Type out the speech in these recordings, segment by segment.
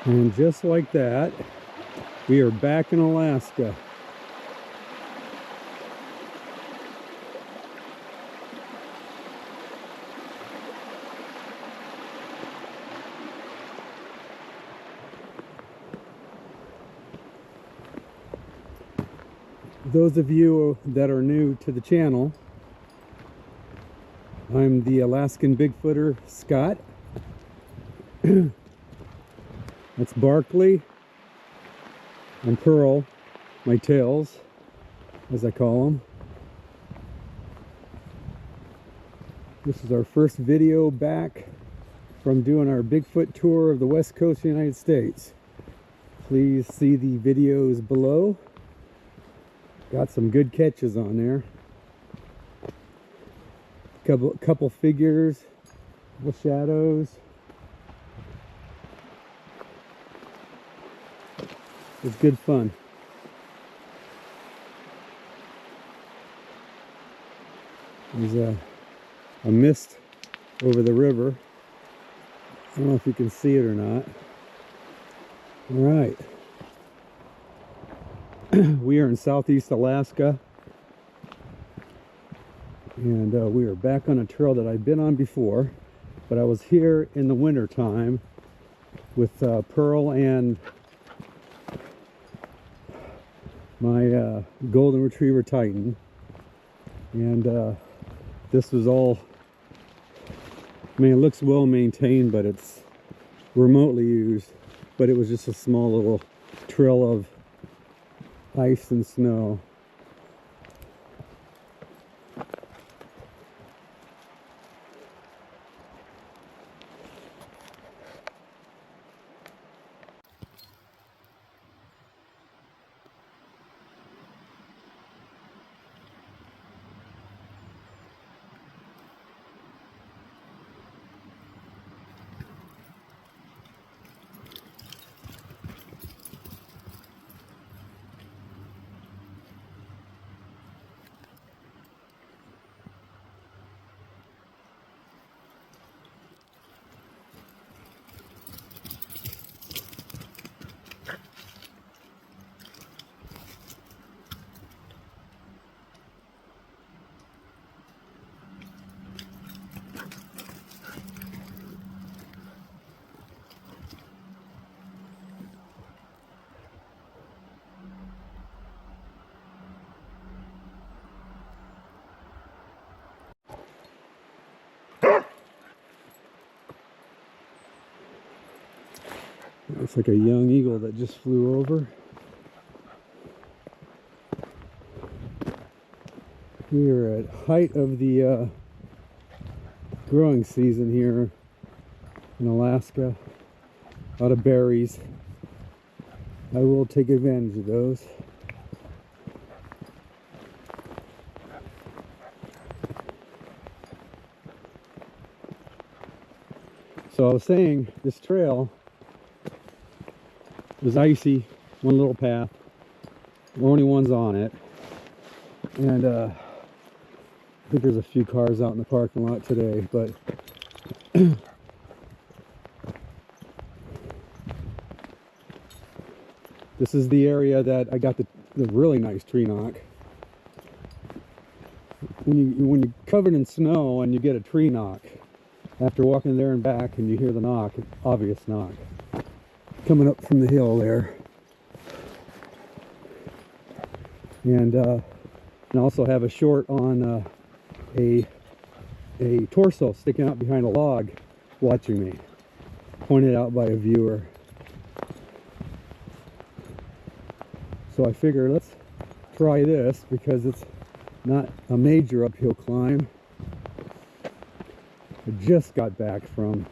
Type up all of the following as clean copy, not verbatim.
And just like that, we are back in Alaska. Those of you that are new to the channel, I'm the Alaskan Bigfooter, Scott. That's Barkley and Pearl, my tails, as I call them. This is our first video back from doing our Bigfoot tour of the west coast of the United States. Please see the videos below. Got some good catches on there. Couple figures, couple shadows. It's good fun. There's a mist over the river. I don't know if you can see it or not. All right. We are in southeast Alaska, and we are back on a trail that I've been on before, but I was here in the winter time with Pearl and my golden retriever Titan, and this was all, I mean, it looks well maintained, but it's remotely used, but it was just a small little trail of ice and snow. Looks like a young eagle that just flew over. We are at height of the growing season here in Alaska. A lot of berries. I will take advantage of those. So I was saying, this trail was icy, one little path, the only ones on it, and I think there's a few cars out in the parking lot today, but this is the area that I got the really nice tree knock. When you're covered in snow and you get a tree knock, after walking there and back and you hear the knock, obvious knock, coming up from the hill there. And I also have a short on a torso sticking out behind a log watching me, pointed out by a viewer. So I figure let's try this because it's not a major uphill climb. I just got back from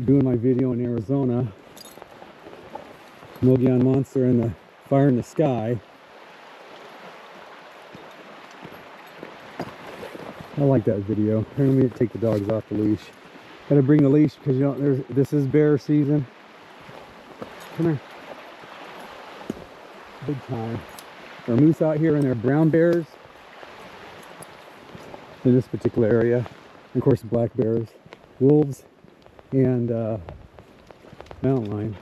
doing my video in Arizona, Mogollon Monster and the Fire in the Sky. I like that video. Here, let me take the dogs off the leash. Gotta bring the leash because you know this is bear season. Come here. Big time. There are moose out here and there are brown bears in this particular area. And of course black bears, wolves, and mountain lion.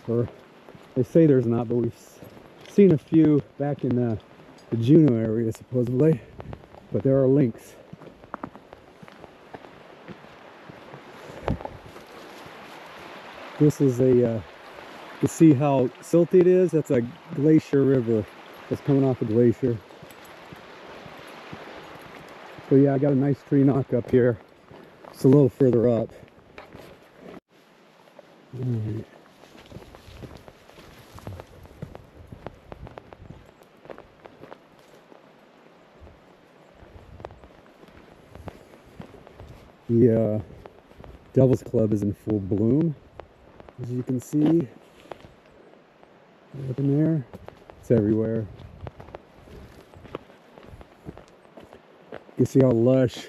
Or they say there's not, but we've seen a few back in the Juneau area supposedly. But there are lynx. This is a, you can see how silty it is. That's a glacier river that's coming off a glacier. So yeah, I got a nice tree knock up here. It's a little further up. All right. The Devil's Club is in full bloom, as you can see. Up in there, it's everywhere. You can see how lush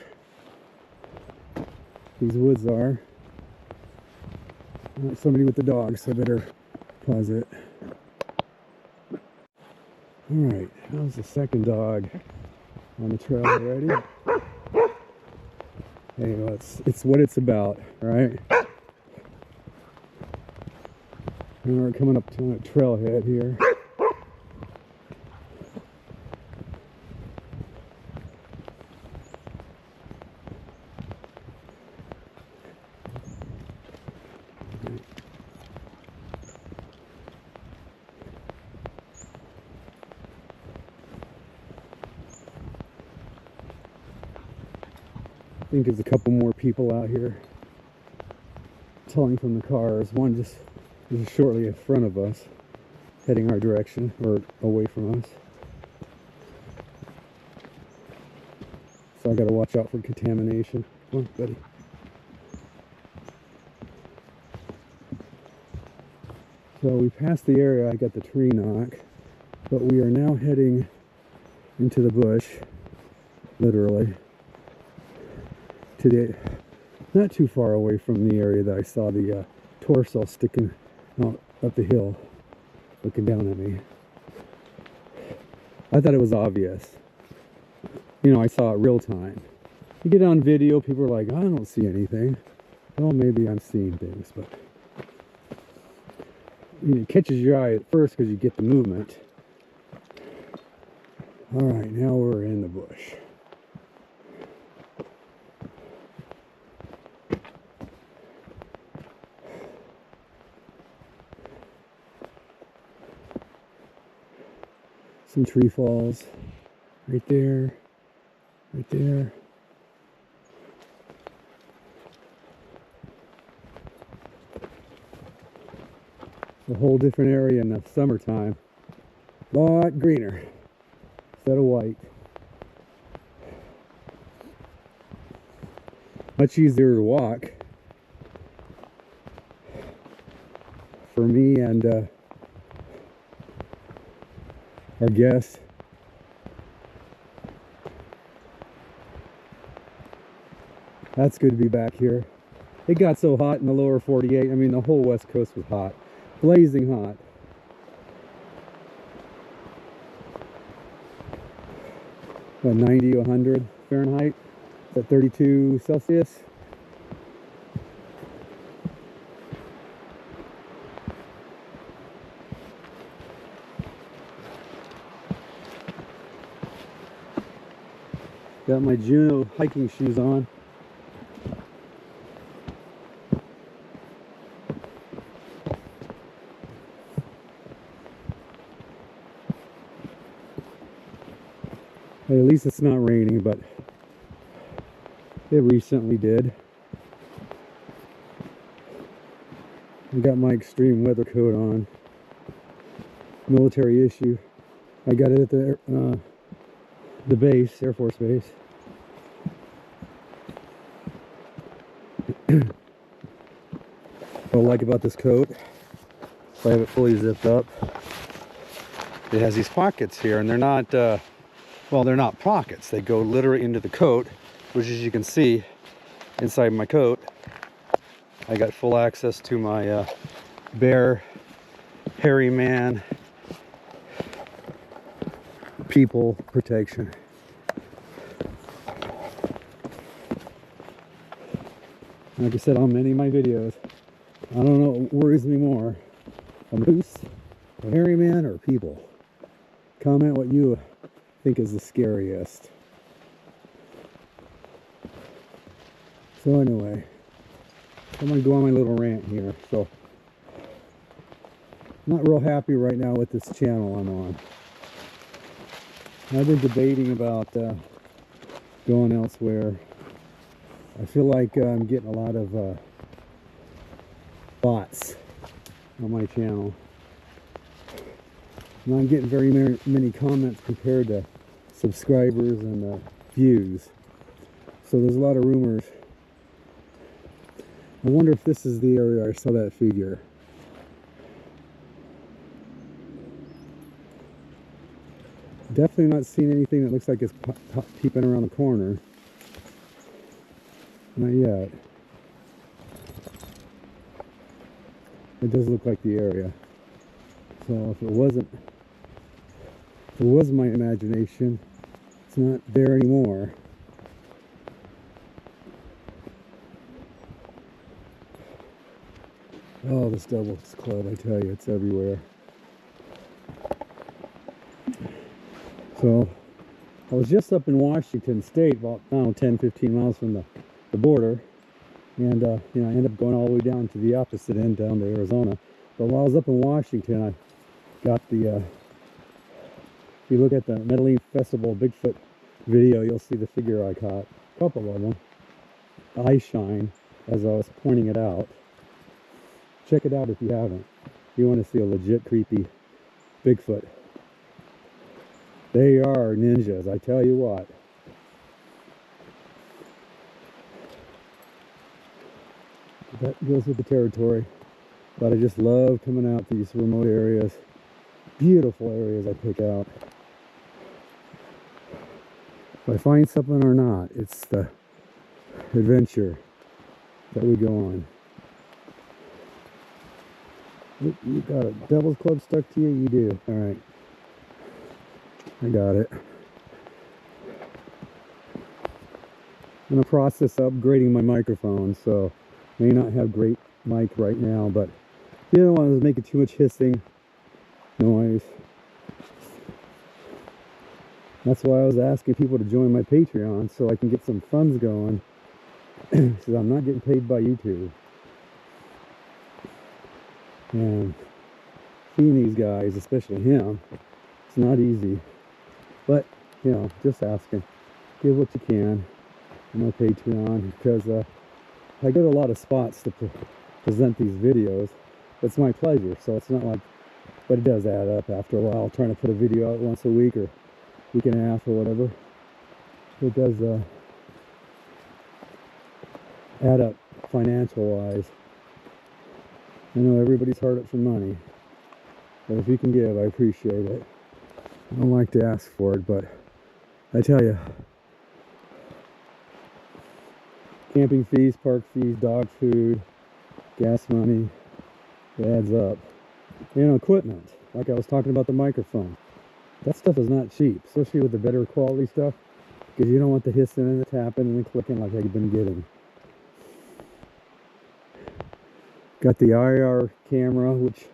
these woods are. Somebody with the dog, so I better pause it. Alright, how's the second dog on the trail already? Anyway, it's what it's about, right? And we're coming up to a trailhead here. I think there's a couple more people out here telling from the cars. One just shortly in front of us, heading our direction, or away from us. So I gotta watch out for contamination. Come on, buddy. So we passed the area I got the tree knock, but we are now heading into the bush, literally. Not too far away from the area that I saw the torso sticking out up the hill, looking down at me. I thought it was obvious. You know, I saw it real time. You get on video, people are like, I don't see anything. Well, maybe I'm seeing things, but it catches your eye at first because you get the movement. All right, now we're in the bush. Some tree falls right there, right there. It's a whole different area in the summertime. A lot greener instead of white. Much easier to walk for me and our guests. That's good to be back here. It got so hot in the lower 48. I mean, the whole West Coast was hot. Blazing hot. About 90 to 100 Fahrenheit. Is that 32 Celsius? Got my Juneau hiking shoes on. Hey, at least it's not raining, but it recently did. I got my extreme weather coat on. Military issue. I got it at the base, Air Force Base. What I like about this coat, if I have it fully zipped up, it has these pockets here, and they're not, well, they're not pockets. They go literally into the coat, which, as you can see, inside my coat, I got full access to my bear, hairy man, people protection. Like I said on many of my videos, I don't know what worries me more, a moose, a hairy man, or people. Comment what you think is the scariest. So anyway, I'm gonna go on my little rant here. So I'm not real happy right now with this channel I'm on. I've been debating about going elsewhere. I feel like I'm getting a lot of bots on my channel. I'm not getting very many comments compared to subscribers and views. So there's a lot of rumors. I wonder if this is the area I saw that figure. Definitely not seeing anything that looks like it's peeping around the corner. Not yet. It does look like the area. So if it was my imagination, it's not there anymore. Oh, this Devil's Club, I tell you, it's everywhere. So I was just up in Washington State, about 10-15 miles from the border, and you know, I ended up going all the way down to the opposite end, down to Arizona. But while I was up in Washington, I got the if you look at the Medellin Festival Bigfoot video, you'll see the figure I caught, a couple of them. Eye shine as I was pointing it out. Check it out if you haven't. You want to see a legit creepy Bigfoot. They are ninjas, I tell you what. That goes with the territory. But I just love coming out these remote areas. Beautiful areas I pick out. If I find something or not, it's the adventure that we go on. You got a Devil's Club stuck to you? You do. Alright. I got it. I'm in the process of upgrading my microphone, so may not have great mic right now, but you don't want to make it too much hissing noise. That's why I was asking people to join my Patreon so I can get some funds going, because I'm not getting paid by YouTube. And seeing these guys, especially him, it's not easy. But, you know, just asking. Give what you can on my Patreon, because I go to a lot of spots to present these videos. It's my pleasure, so it's not like, but it does add up after a while, trying to put a video out once a week or week and a half or whatever. It does add up financial wise. I know everybody's hard up for money, but if you can give, I appreciate it. I don't like to ask for it, but I tell you, camping fees, park fees, dog food, gas money, it adds up. You know, equipment, like I was talking about the microphone, that stuff is not cheap, especially with the better quality stuff, because you don't want the hissing and the tapping and the clicking like I've been getting. Got the IR camera, which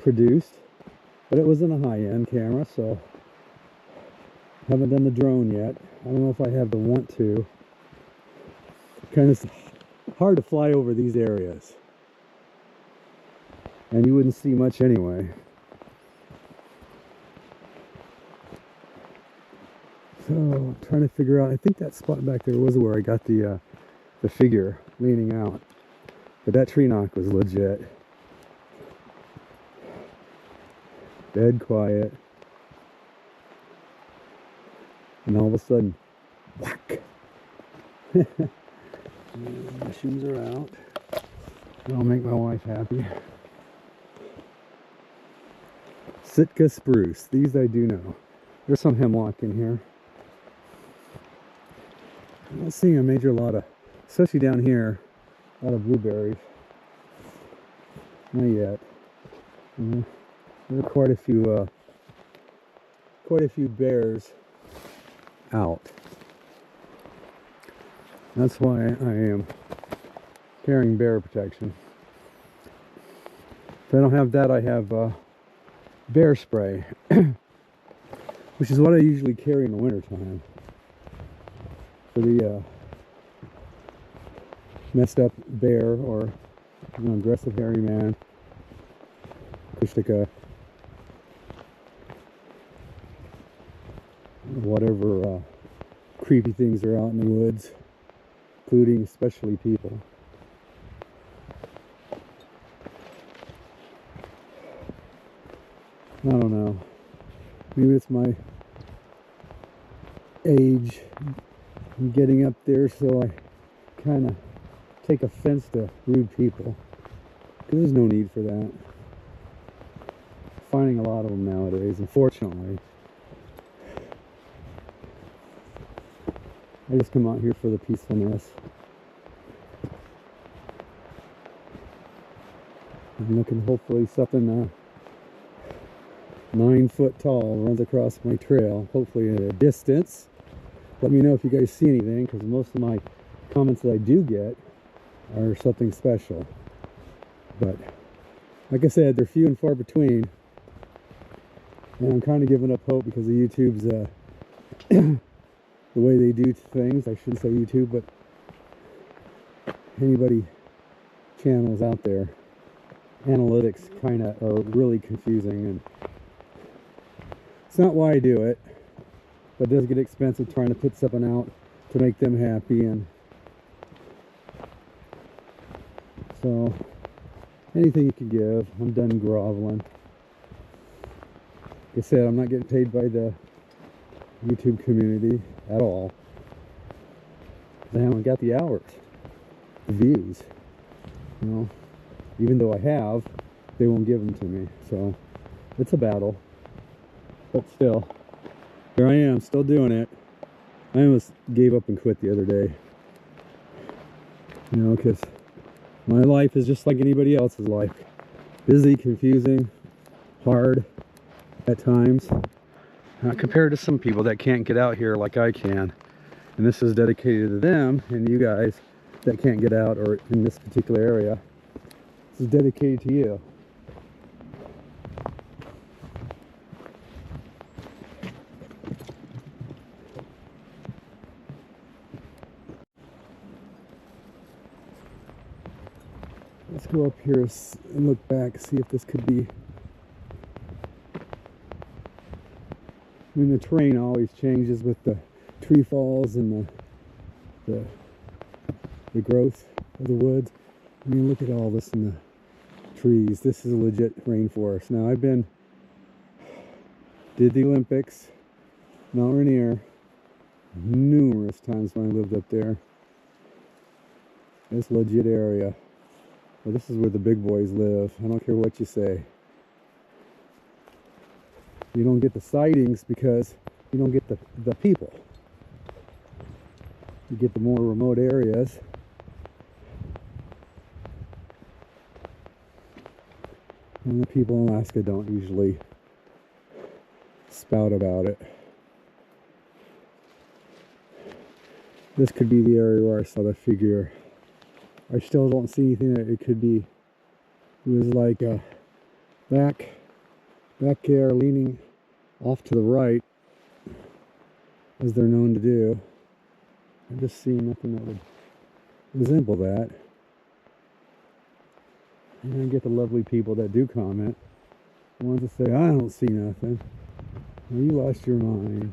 produced, but it wasn't a high-end camera, so haven't done the drone yet. I don't know if I have the want to. Kind of hard to fly over these areas, and you wouldn't see much anyway. So I'm trying to figure out, I think that spot back there was where I got the figure leaning out. But that tree knock was legit. Dead quiet. And all of a sudden, whack! Mushrooms are out. That'll make my wife happy. Sitka spruce. These I do know. There's some hemlock in here. I'm not seeing a major lot of, especially down here, a lot of blueberries. Not yet. There are quite a few bears out. That's why I am carrying bear protection. If I don't have that, I have bear spray, which is what I usually carry in the wintertime for the messed up bear or aggressive hairy man. Kushtaka, whatever creepy things are out in the woods, including especially people. I don't know. Maybe it's my age. I'm getting up there, so I kind of take offense to rude people. Because there's no need for that. Finding a lot of them nowadays, unfortunately. I just come out here for the peacefulness. I'm looking, hopefully something 9 foot tall runs across my trail, hopefully at a distance. Let me know if you guys see anything, because most of my comments that I do get are something special. But like I said, they're few and far between, and I'm kind of giving up hope because of YouTube's the way they do things. I shouldn't say YouTube, but anybody channels out there, analytics kind of are really confusing, and it's not why I do it, but it does get expensive trying to put something out to make them happy. And so anything you can give. I'm done groveling. Like I said, I'm not getting paid by the YouTube community at all. I haven't got the hours, the views. You know, even though I have, they won't give them to me. So it's a battle. But still, here I am, still doing it. I almost gave up and quit the other day. You know, because my life is just like anybody else's life. Busy, confusing, hard at times. Compared to some people that can't get out here like I can. And this is dedicated to them and you guys that can't get out, or in this particular area. This is dedicated to you. Let's go up here and look back, see if this could be. I mean, the terrain always changes with the tree falls and the growth of the woods. I mean, look at all this in the trees. This is a legit rainforest. Now, did the Olympics, Mount Rainier, numerous times when I lived up there. This legit area. Well, this is where the big boys live. I don't care what you say. You don't get the sightings because you don't get the people. You get the more remote areas. And the people in Alaska don't usually spout about it. This could be the area where I saw the figure. I still don't see anything that it could be. It was like back there, leaning off to the right, as they're known to do. I'm just seeing nothing that would resemble that. And I get the lovely people that do comment, the ones that say, I don't see nothing. Well, you lost your mind.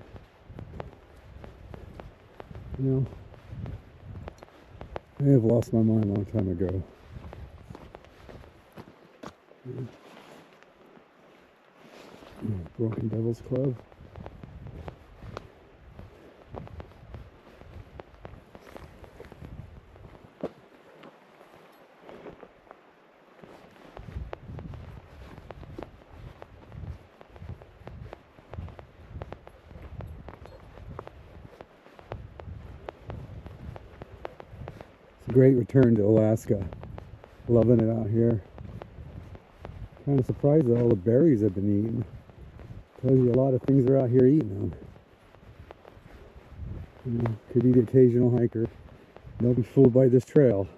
You know, I have lost my mind a long time ago. Broken Devil's Club. It's a great return to Alaska. Loving it out here. Kind of surprised at all the berries I've been eating. Tells you a lot of things are out here eating them. You know, could be the occasional hiker. Don't be fooled by this trail.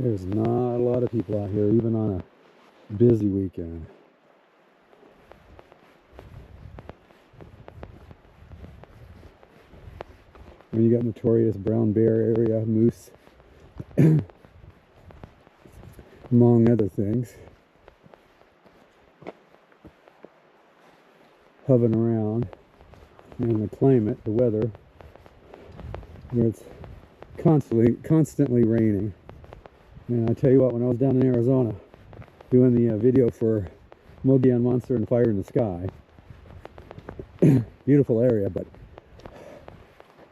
There's not a lot of people out here, even on a busy weekend. And you got notorious brown bear area, moose, among other things, hovering around. And the climate, the weather, where it's constantly raining. And I tell you what, when I was down in Arizona doing the video for Mogollon Monster and Fire in the Sky, beautiful area, but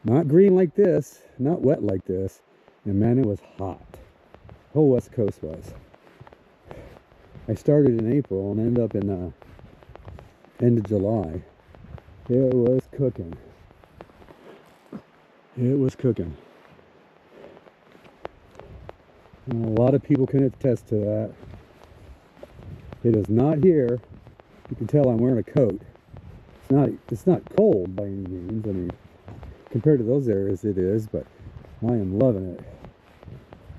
not green like this, not wet like this, and man, it was hot. The whole West Coast was. I started in April and ended up in end of July. It was cooking. It was cooking. And a lot of people can attest to that. It is not here. You can tell I'm wearing a coat. It's not cold by any means. I mean, compared to those areas it is, but I am loving it.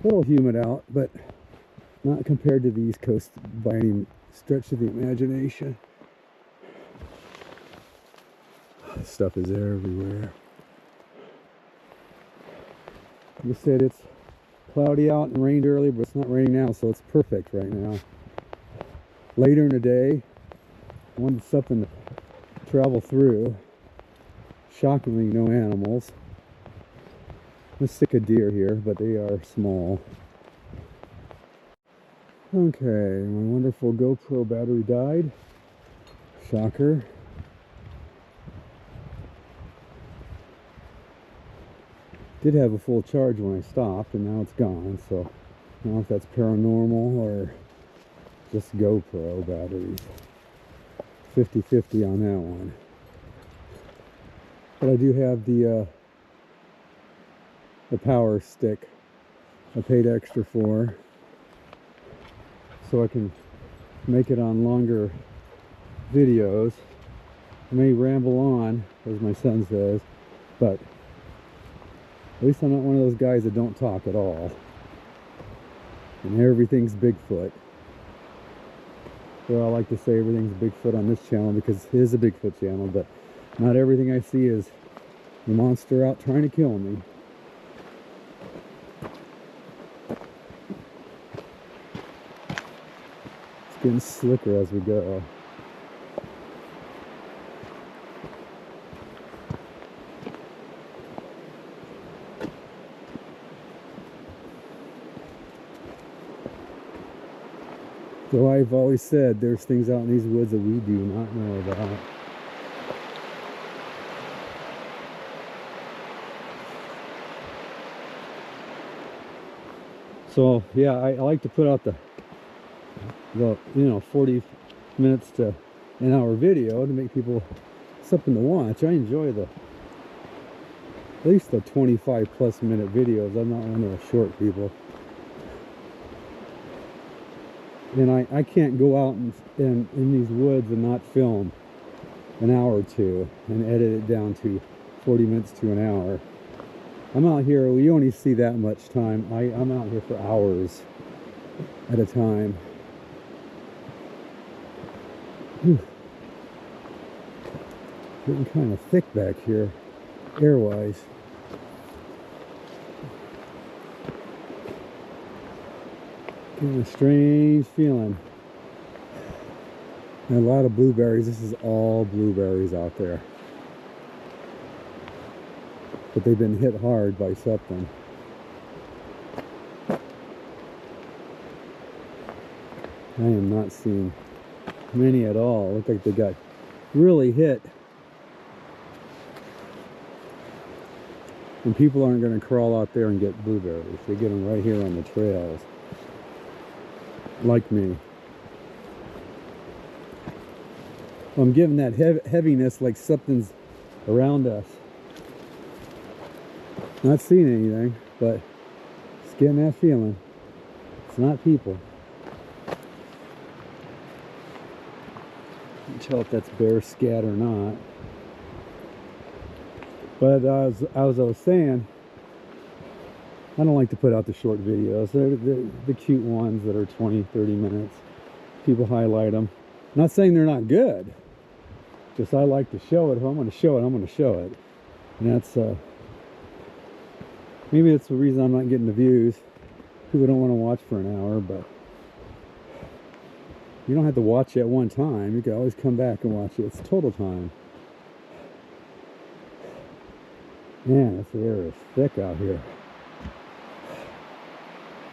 A little humid out, but not compared to the East Coast by any stretch of the imagination. Stuff is everywhere. Like I said, it's cloudy out and rained earlier, but it's not raining now, so it's perfect right now. Later in the day, I wanted something to travel through. Shockingly, no animals. I'm sick of deer here, but they are small. Okay, my wonderful GoPro battery died. Shocker. Did have a full charge when I stopped, and now it's gone, so I don't know if that's paranormal or just GoPro batteries. 50-50 on that one. But I do have the power stick I paid extra for, so I can make it on longer videos. I may ramble on, as my son says, but at least I'm not one of those guys that don't talk at all. And everything's Bigfoot. Well, I like to say everything's Bigfoot on this channel because it is a Bigfoot channel, but not everything I see is the monster out trying to kill me. It's getting slicker as we go. So I've always said there's things out in these woods that we do not know about. So yeah, I like to put out the 40 minutes to an hour video to make people something to watch. I enjoy at least the 25 plus minute videos. I'm not one of the short people. And I can't go out in these woods and not film an hour or two and edit it down to 40 minutes to an hour. I'm out here, we only see that much time. I'm out here for hours at a time. Whew. Getting kind of thick back here, air-wise. Getting a strange feeling. And a lot of blueberries. This is all blueberries out there. But they've been hit hard by something. I am not seeing many at all. Look like they got really hit. And people aren't going to crawl out there and get blueberries. They get them right here on the trails. Like me. I'm getting that heaviness like something's around us. Not seeing anything, but it's getting that feeling. It's not people. Can't tell if that's bear scat or not. But as I was saying, I don't like to put out the short videos. They're the cute ones that are 20, 30 minutes. People highlight them. Not saying they're not good. Just I like to show it. If I'm going to show it, I'm going to show it. And that's, maybe that's the reason I'm not getting the views. People don't want to watch for an hour, but you don't have to watch it at one time. You can always come back and watch it. It's total time. Man, this air is thick out here.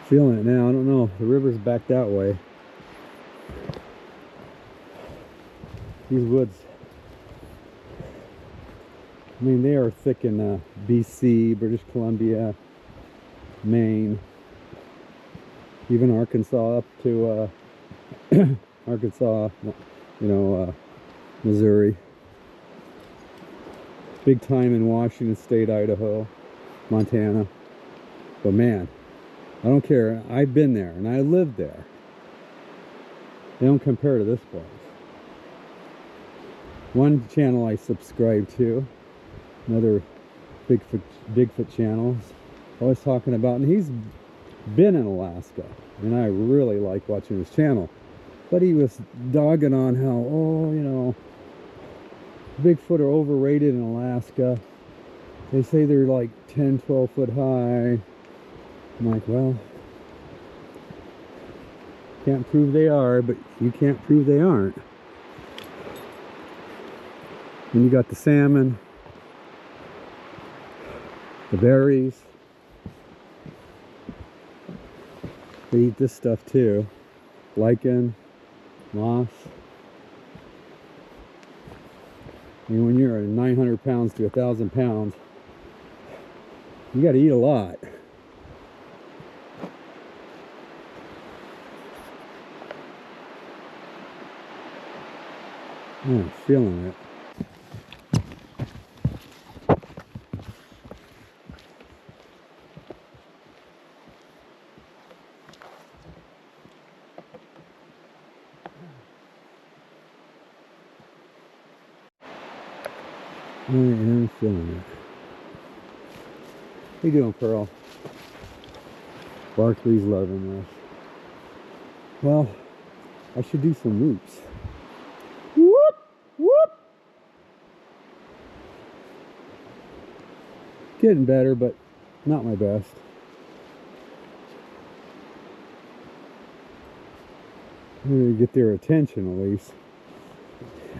Feeling it now. I don't know. The river's back that way. These woods, I mean, they are thick in BC, British Columbia, Maine, even Arkansas up to Arkansas, you know, Missouri. Big time in Washington State, Idaho, Montana. But man, I don't care. I've been there and I lived there. They don't compare to this place. One channel I subscribe to, another Bigfoot channel, always talking about, and he's been in Alaska, and I really like watching his channel. But he was dogging on how, oh, you know, Bigfoot are overrated in Alaska. They say they're like 10, 12 foot high. I'm like, well, can't prove they are, but you can't prove they aren't. And you got the salmon, the berries. They eat this stuff too. Lichen, moss. I mean, when you're 900 pounds to 1,000 pounds, you got to eat a lot. I'm feeling it. I am feeling it. How you doing, Pearl? Barkley's loving this. Well, I should do some loops. Whoop! Whoop! Getting better, but not my best. I'm gonna get their attention at least.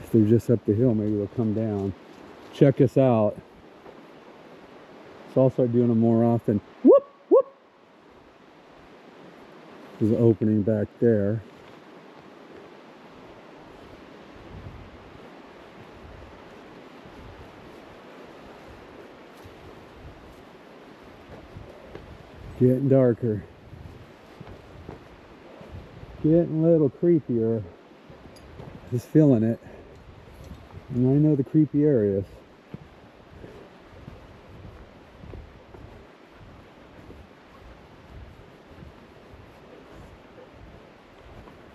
If they're just up the hill, maybe they'll come down. Check us out. So I'll start doing them more often. Whoop! Whoop! There's an opening back there. Getting darker. Getting a little creepier. Just feeling it. And I know the creepy areas.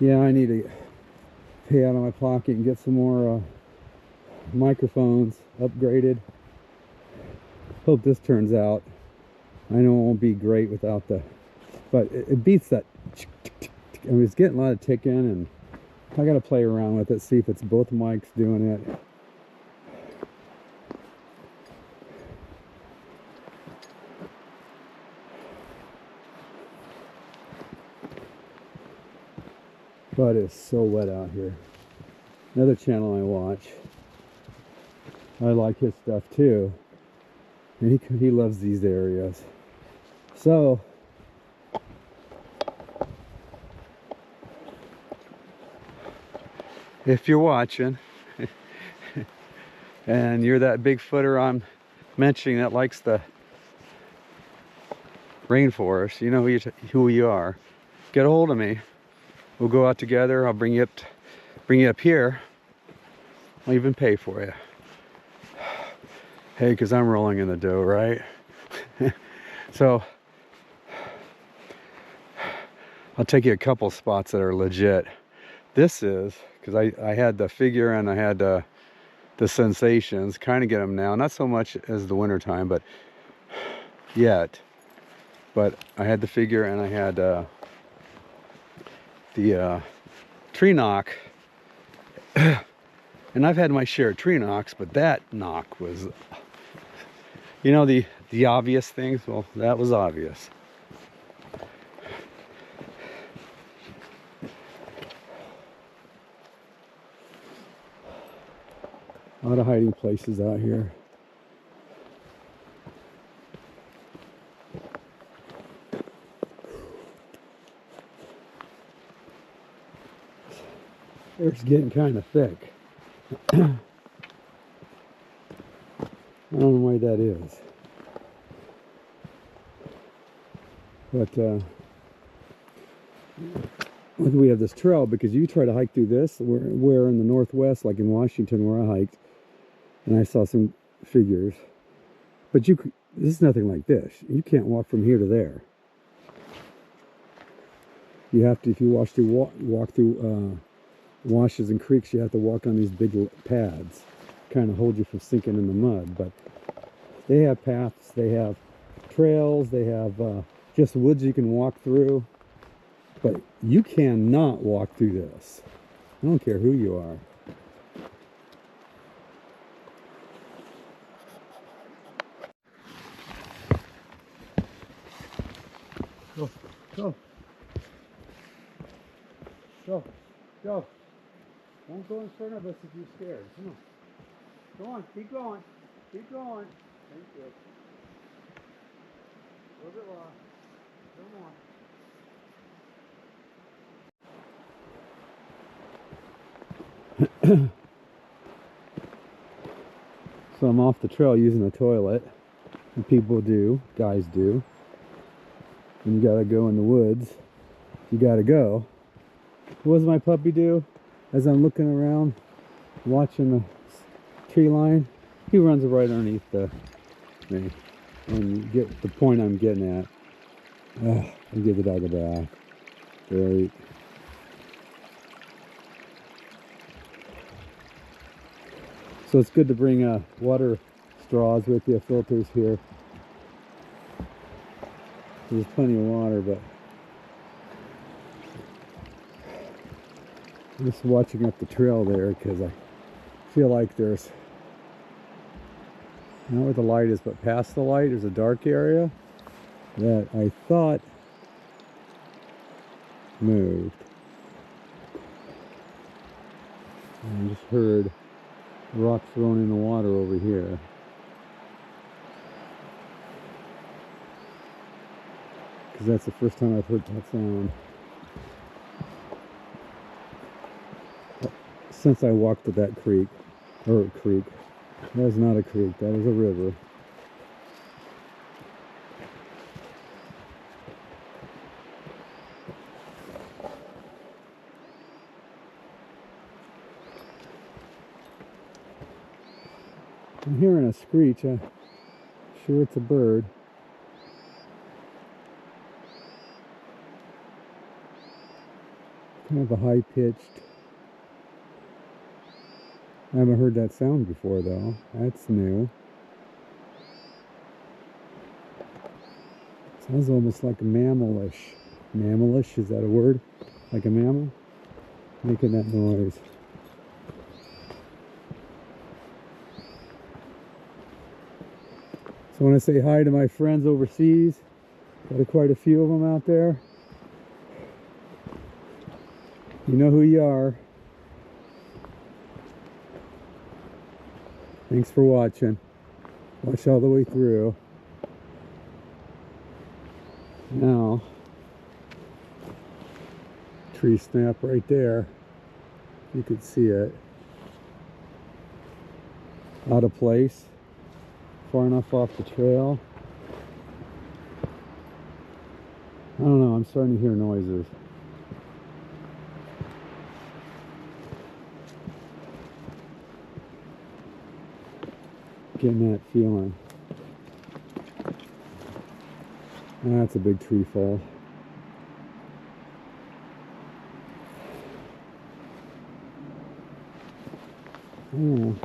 Yeah, I need to pay out of my pocket and get some more microphones upgraded. Hope this turns out. I know it won't be great without the, but it beats that. I mean, it's getting a lot of ticking, and I gotta play around with it, see if it's both mics doing it. But it's so wet out here. Another channel I watch, I like his stuff too, and he loves these areas. So if you're watching and you're that Bigfooter I'm mentioning that likes the rainforest, you know who you are. Get a hold of me. We'll go out together. I'll bring you up here. I'll even pay for you. Hey, because I'm rolling in the dough, right? So I'll take you a couple spots that are legit. This is because I had the figure and I had the sensations. Kind of get them now, not so much as the winter time, but yet but I had the figure and I had the tree knock. And I've had my share of tree knocks, but that knock was, you know, the obvious things. Well, that was obvious. A lot of hiding places out here. It's getting kind of thick. I don't know why that is. But we have this trail, because you try to hike through this. We're in the Northwest, like in Washington where I hiked, and I saw some figures. But this is nothing like this. You can't walk from here to there. You have to, if you walk through washes and creeks, you have to walk on these big pads, kind of hold you from sinking in the mud. But they have paths, they have trails, they have just woods you can walk through. But you cannot walk through this. I don't care who you are. Go, go, go, go. Don't go in front of us if you're scared. Come on. Go on, keep going. Keep going. Thank you. A little bit lost. Come on. So I'm off the trail using the toilet. And people do, guys do. And you gotta go in the woods. You gotta go. What does my puppy do? As I'm looking around, watching the tree line, he runs right underneath me. And you get the point I'm getting at. I give the dog a bath. Great. So it's good to bring water straws with you, filters here. There's plenty of water, but I'm just watching up the trail there because I feel like there's, not where the light is, but past the light, there's a dark area that I thought moved. And I just heard rock thrown in the water over here. Because that's the first time I've heard that sound since I walked to that creek. Or creek. That is not a creek, that is a river. I'm hearing a screech. I'm sure it's a bird. Kind of a high-pitched. I haven't heard that sound before though. That's new. Sounds almost like a mammalish. Mammalish, is that a word? Like a mammal? Making that noise. So I want to say hi to my friends overseas. Got quite a few of them out there. You know who you are. Thanks for watching. Watch all the way through. Now, tree snap right there. You could see it. Out of place. Far enough off the trail. I don't know, I'm starting to hear noises. Getting that feeling. That's a big tree fall. Oh,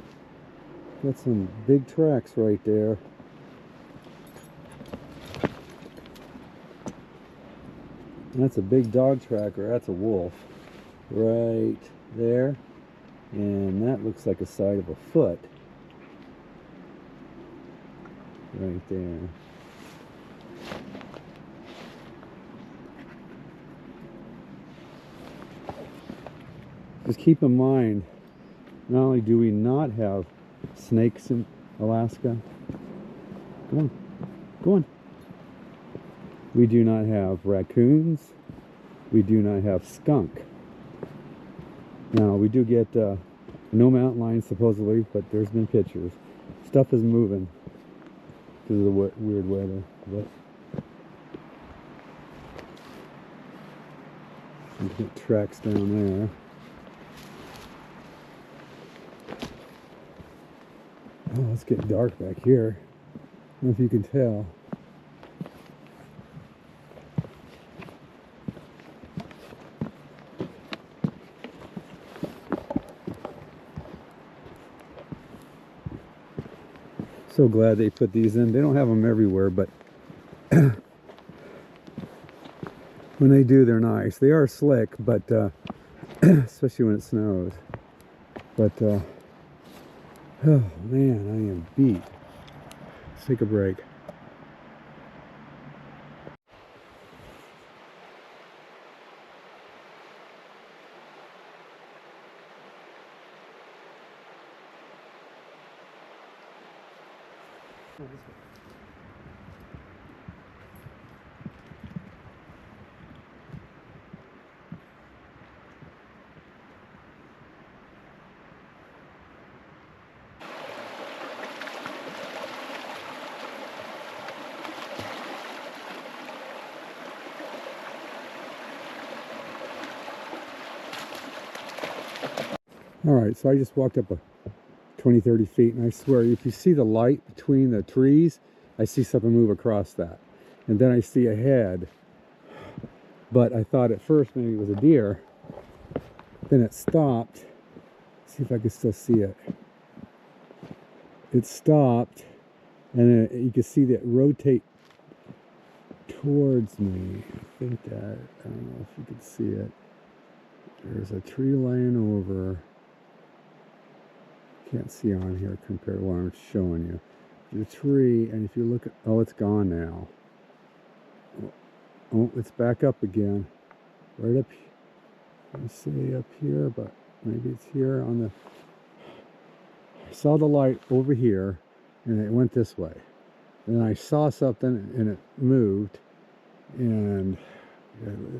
got some big tracks right there. That's a big dog tracker. That's a wolf right there. And that looks like a side of a foot right there. Just keep in mind, not only do we not have snakes in Alaska, come on, go on. We do not have raccoons. We do not have skunk. Now, we do get no mountain lions supposedly, but there's been pictures. Stuff is moving because of the weird weather. But you can get tracks down there. Oh, it's getting dark back here. I don't know if you can tell. So glad they put these in. They don't have them everywhere, but when they do, they're nice. They are slick, but especially when it snows. But oh man, I am beat. Let's take a break. All right, so I just walked up a 20-30 feet, and I swear, if you see the light between the trees, I see something move across that. And then I see a head. But I thought at first maybe it was a deer. Then it stopped. Let's see if I can still see it. It stopped, and then you can see that rotate towards me. I think that, I don't know if you can see it. There's a tree laying over. Can't see on here compared to what I'm showing you. The tree, and if you look at, oh, it's gone now. Oh, it's back up again. Right up, let me see up here, but maybe it's here on the, I saw the light over here, and it went this way. And I saw something, and it moved, and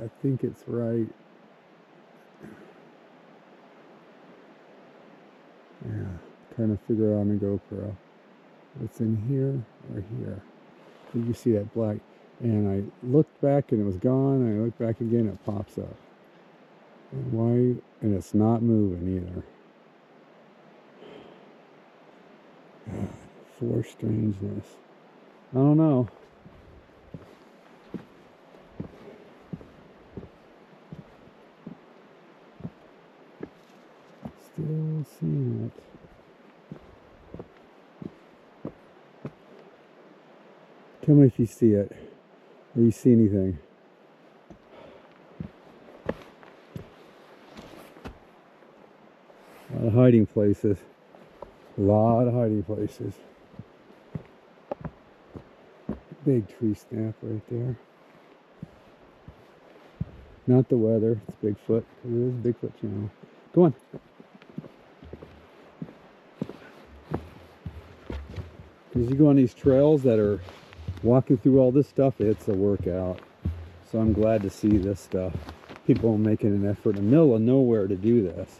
I think it's right. Yeah, trying to figure out on the GoPro. What's in here or here? So you see that black, and I looked back and it was gone, and I looked back again, it pops up. And why? And it's not moving either. For strangeness. I don't know. Still seeing it. Tell me if you see it, or you see anything. A lot of hiding places. A lot of hiding places. Big tree snap right there. Not the weather, it's Bigfoot. It is Bigfoot channel. Go on. As you go on these trails that are walking through all this stuff, it's a workout. So I'm glad to see this stuff. People making an effort in the middle of nowhere to do this.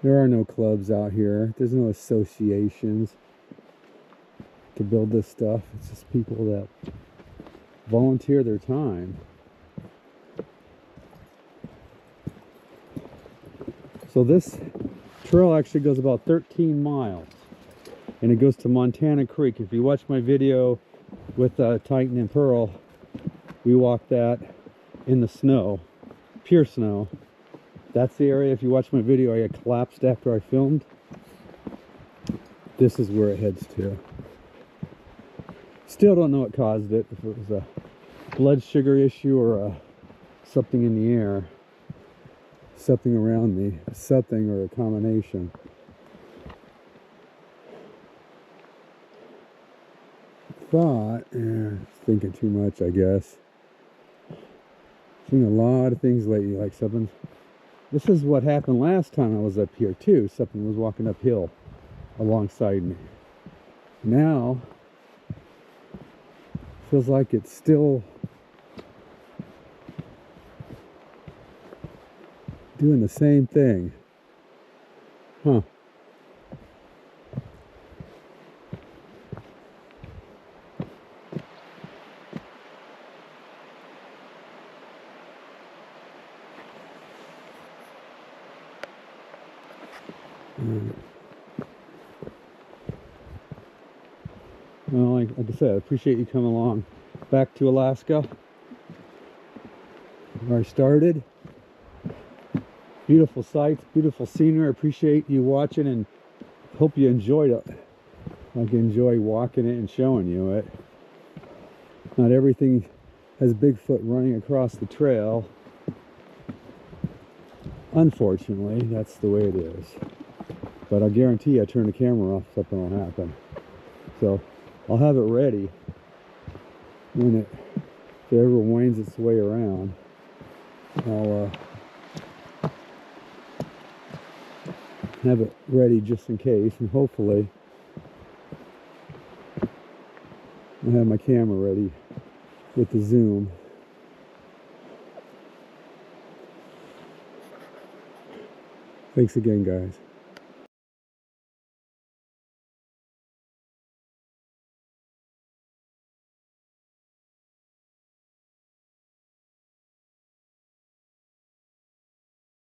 There are no clubs out here. There's no associations to build this stuff. It's just people that volunteer their time. So this trail actually goes about 13 miles, and it goes to Montana Creek. If you watch my video with Titan and Pearl, we walked that in the snow, pure snow. That's the area. If you watch my video, I collapsed after I filmed. This is where it heads to. Still don't know what caused it, if it was a blood sugar issue or something in the air, something around me, something or a combination. Thought, thinking too much, I guess. Seen a lot of things lately, like something. This is what happened last time I was up here too. Something was walking uphill alongside me. Now, feels like it's still doing the same thing. Huh. Well, like I said, I appreciate you coming along back to Alaska, where I started. Beautiful sights, beautiful scenery. I appreciate you watching and hope you enjoyed it. Like enjoy walking it and showing you it. Not everything has Bigfoot running across the trail. Unfortunately, that's the way it is. But I guarantee I turn the camera off, something will happen. So I'll have it ready when if it ever winds its way around. I'll have it ready just in case, and hopefully I'll have my camera ready with the zoom. Thanks again, guys.